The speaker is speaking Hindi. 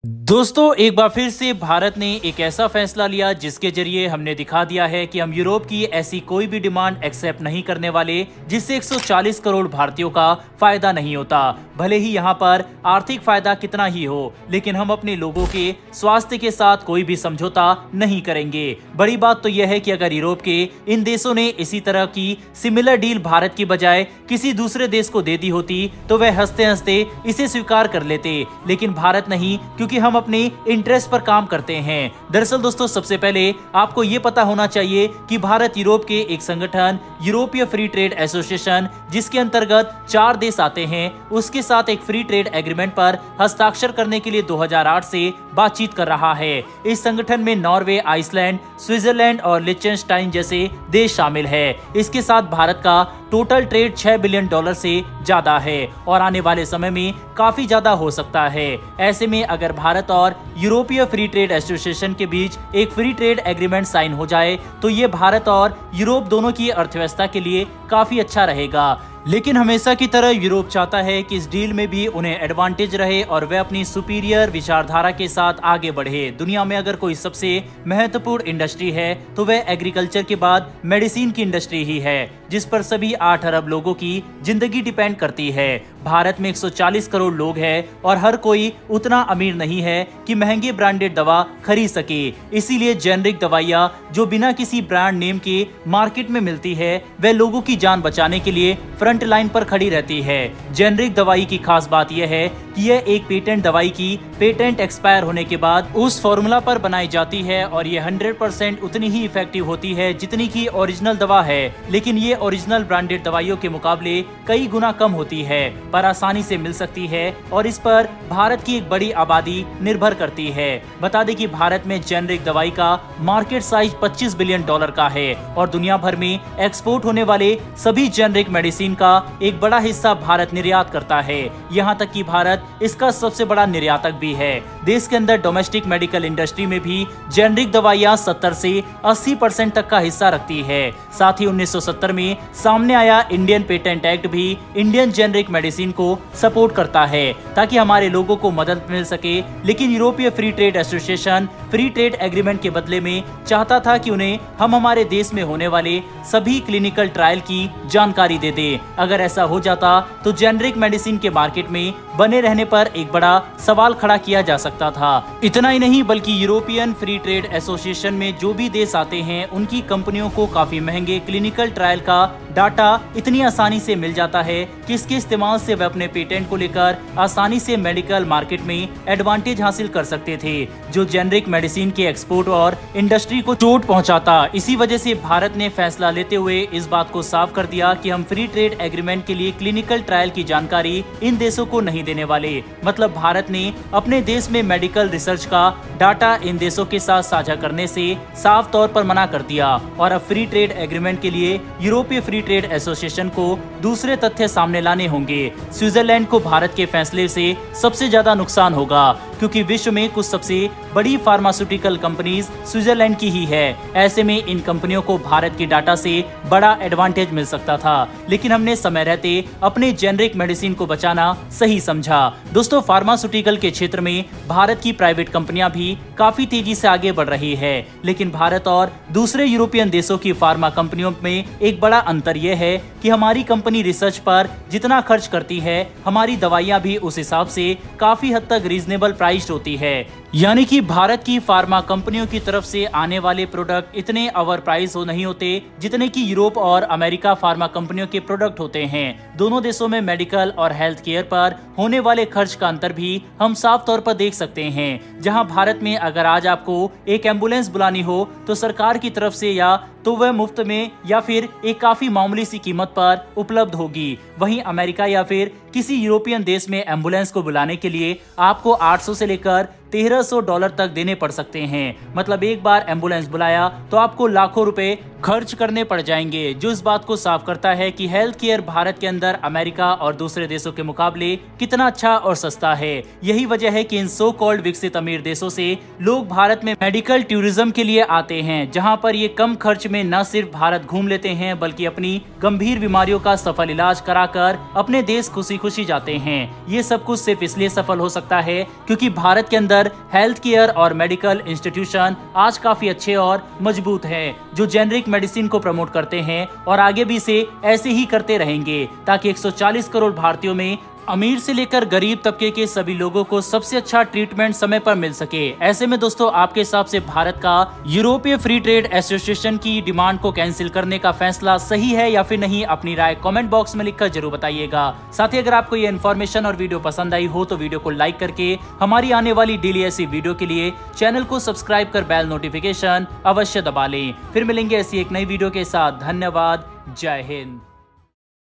दोस्तों एक बार फिर से भारत ने एक ऐसा फैसला लिया जिसके जरिए हमने दिखा दिया है कि हम यूरोप की ऐसी कोई भी डिमांड एक्सेप्ट नहीं करने वाले जिससे 140 करोड़ भारतीयों का फायदा नहीं होता। भले ही यहाँ पर आर्थिक फायदा कितना ही हो, लेकिन हम अपने लोगों के स्वास्थ्य के साथ कोई भी समझौता नहीं करेंगे। बड़ी बात तो यह है कि अगर यूरोप के इन देशों ने इसी तरह की सिमिलर डील भारत की बजाय किसी दूसरे देश को दे दी होती तो वह हंसते हंसते इसे स्वीकार कर लेते, लेकिन भारत नहीं, क्योंकि हम अपने इंटरेस्ट पर काम करते हैं। दरअसल दोस्तों सबसे पहले आपको ये पता होना चाहिए कि भारत यूरोप के एक संगठन यूरोपीय फ्री ट्रेड एसोसिएशन, जिसके अंतर्गत 4 देश आते हैं, उसके साथ एक फ्री ट्रेड एग्रीमेंट पर हस्ताक्षर करने के लिए 2008 से बातचीत कर रहा है। इस संगठन में नॉर्वे, आइसलैंड, स्विट्जरलैंड और लिechtenstein जैसे देश शामिल है। इसके साथ भारत का टोटल ट्रेड $6 बिलियन से ज्यादा है और आने वाले समय में काफी ज्यादा हो सकता है। ऐसे में अगर भारत और यूरोपीय फ्री ट्रेड एसोसिएशन के बीच एक फ्री ट्रेड एग्रीमेंट साइन हो जाए तो ये भारत और यूरोप दोनों की अर्थव्यवस्था के लिए काफी अच्छा रहेगा। लेकिन हमेशा की तरह यूरोप चाहता है कि इस डील में भी उन्हें एडवांटेज रहे और वह अपनी सुपीरियर विचारधारा के साथ आगे बढ़े। दुनिया में अगर कोई सबसे महत्वपूर्ण इंडस्ट्री है तो वह एग्रीकल्चर के बाद मेडिसिन की इंडस्ट्री ही है, जिस पर सभी 8 अरब लोगों की जिंदगी डिपेंड करती है। भारत में 140 करोड़ लोग हैं और हर कोई उतना अमीर नहीं है कि महंगी ब्रांडेड दवा खरीद सके। इसीलिए जेनरिक दवाइयाँ जो बिना किसी ब्रांड नेम के मार्केट में मिलती है, वह लोगों की जान बचाने के लिए फ्रंट लाइन पर खड़ी रहती है। जेनरिक दवाई की खास बात यह है कि यह एक पेटेंट दवाई की पेटेंट एक्सपायर होने के बाद उस फॉर्मूला पर बनाई जाती है और ये 100% उतनी ही इफेक्टिव होती है जितनी की ओरिजिनल दवा है। लेकिन ये ओरिजिनल ब्रांडेड दवाइयों के मुकाबले कई गुना कम होती है, पर आसानी से मिल सकती है और इस पर भारत की एक बड़ी आबादी निर्भर करती है। बता दें कि भारत में जेनरिक दवाई का मार्केट साइज $25 बिलियन का है और दुनिया भर में एक्सपोर्ट होने वाले सभी जेनरिक मेडिसिन का एक बड़ा हिस्सा भारत निर्यात करता है। यहाँ तक कि भारत इसका सबसे बड़ा निर्यातक भी है। देश के अंदर डोमेस्टिक मेडिकल इंडस्ट्री में भी जेनरिक दवाइयाँ 70 से 80% तक का हिस्सा रखती है। साथ ही 1970 में सामने आया इंडियन पेटेंट एक्ट भी इंडियन जेनरिक मेडिसिन को सपोर्ट करता है ताकि हमारे लोगों को मदद मिल सके। लेकिन यूरोपीय free trade association free trade agreement के बदले में चाहता था कि उन्हें हम हमारे देश में होने वाले सभी क्लिनिकल ट्रायल की जानकारी दे दे। अगर ऐसा हो जाता तो जेनरिक मेडिसिन के मार्केट में बने रहने पर एक बड़ा सवाल खड़ा किया जा सकता था। इतना ही नहीं बल्कि यूरोपियन फ्री ट्रेड एसोसिएशन में जो भी देश आते हैं उनकी कंपनियों को काफी महंगे क्लिनिकल ट्रायल का डाटा इतनी आसानी से मिल जाता है कि इसके इस्तेमाल से वे अपने पेटेंट को लेकर आसानी से मेडिकल मार्केट में एडवांटेज हासिल कर सकते थे, जो जेनरिक मेडिसिन के एक्सपोर्ट और इंडस्ट्री को चोट पहुंचाता। इसी वजह से भारत ने फैसला लेते हुए इस बात को साफ कर दिया कि हम फ्री ट्रेड एग्रीमेंट के लिए क्लिनिकल ट्रायल की जानकारी इन देशों को नहीं देने वाले। मतलब भारत ने अपने देश में मेडिकल रिसर्च का डाटा इन देशों के साथ साझा करने से साफ तौर पर मना कर दिया और अब फ्री ट्रेड एग्रीमेंट के लिए यूरोपीय फ्री ट्रेड एसोसिएशन को दूसरे तथ्य सामने लाने होंगे। स्विट्जरलैंड को भारत के फैसले से सबसे ज्यादा नुकसान होगा क्योंकि विश्व में कुछ सबसे बड़ी फार्मास्यूटिकल कंपनीज स्विट्जरलैंड की ही है। ऐसे में इन कंपनियों को भारत के डाटा से बड़ा एडवांटेज मिल सकता था, लेकिन हमने समय रहते अपने जेनरिक मेडिसिन को बचाना सही समझा। दोस्तों फार्मास्यूटिकल के क्षेत्र में भारत की प्राइवेट कंपनियां भी काफी तेजी से आगे बढ़ रही है, लेकिन भारत और दूसरे यूरोपियन देशों की फार्मा कंपनियों में एक बड़ा अंतर यह है कि हमारी कंपनी रिसर्च पर जितना खर्च करती है, हमारी दवाइयां भी उस हिसाब से काफी हद तक रीजनेबल प्राइस्ड होती है। यानी कि भारत की फार्मा कंपनियों की तरफ से आने वाले प्रोडक्ट इतने ओवर प्राइस नहीं होते जितने कि यूरोप और अमेरिका फार्मा कंपनियों के प्रोडक्ट होते हैं। दोनों देशों में मेडिकल और हेल्थ केयर पर होने वाले खर्च का अंतर भी हम साफ तौर पर देख सकते हैं। जहां भारत में अगर आज आपको एक एम्बुलेंस बुलानी हो तो सरकार की तरफ से या तो वह मुफ्त में या फिर एक काफी मामूली सी कीमत पर उपलब्ध होगी। वहीं अमेरिका या फिर किसी यूरोपियन देश में एम्बुलेंस को बुलाने के लिए आपको 800 से लेकर $1300 तक देने पड़ सकते हैं। मतलब एक बार एम्बुलेंस बुलाया तो आपको लाखों रुपए खर्च करने पड़ जाएंगे, जो इस बात को साफ करता है कि हेल्थ केयर भारत के अंदर अमेरिका और दूसरे देशों के मुकाबले कितना अच्छा और सस्ता है। यही वजह है कि इन सो कॉल्ड विकसित अमीर देशों से लोग भारत में मेडिकल टूरिज्म के लिए आते हैं, जहां पर ये कम खर्च में न सिर्फ भारत घूम लेते हैं बल्कि अपनी गंभीर बीमारियों का सफल इलाज कराकर अपने देश खुशी खुशी जाते हैं। ये सब कुछ सिर्फ इसलिए सफल हो सकता है क्योंकि भारत के अंदर हेल्थ केयर और मेडिकल इंस्टीट्यूशन आज काफी अच्छे और मजबूत हैं, जो जेनरिक मेडिसिन को प्रमोट करते हैं और आगे भी इसे ऐसे ही करते रहेंगे ताकि 140 करोड़ भारतीयों में अमीर से लेकर गरीब तबके के सभी लोगों को सबसे अच्छा ट्रीटमेंट समय पर मिल सके। ऐसे में दोस्तों, आपके हिसाब से भारत का यूरोपीय फ्री ट्रेड एसोसिएशन की डिमांड को कैंसिल करने का फैसला सही है या फिर नहीं? अपनी राय कमेंट बॉक्स में लिखकर जरूर बताइएगा। साथ ही अगर आपको ये इन्फॉर्मेशन और वीडियो पसंद आई हो तो वीडियो को लाइक करके हमारी आने वाली डेली ऐसी वीडियो के लिए चैनल को सब्सक्राइब कर बेल नोटिफिकेशन अवश्य दबा लें। फिर मिलेंगे ऐसी एक नई वीडियो के साथ। धन्यवाद। जय हिंद।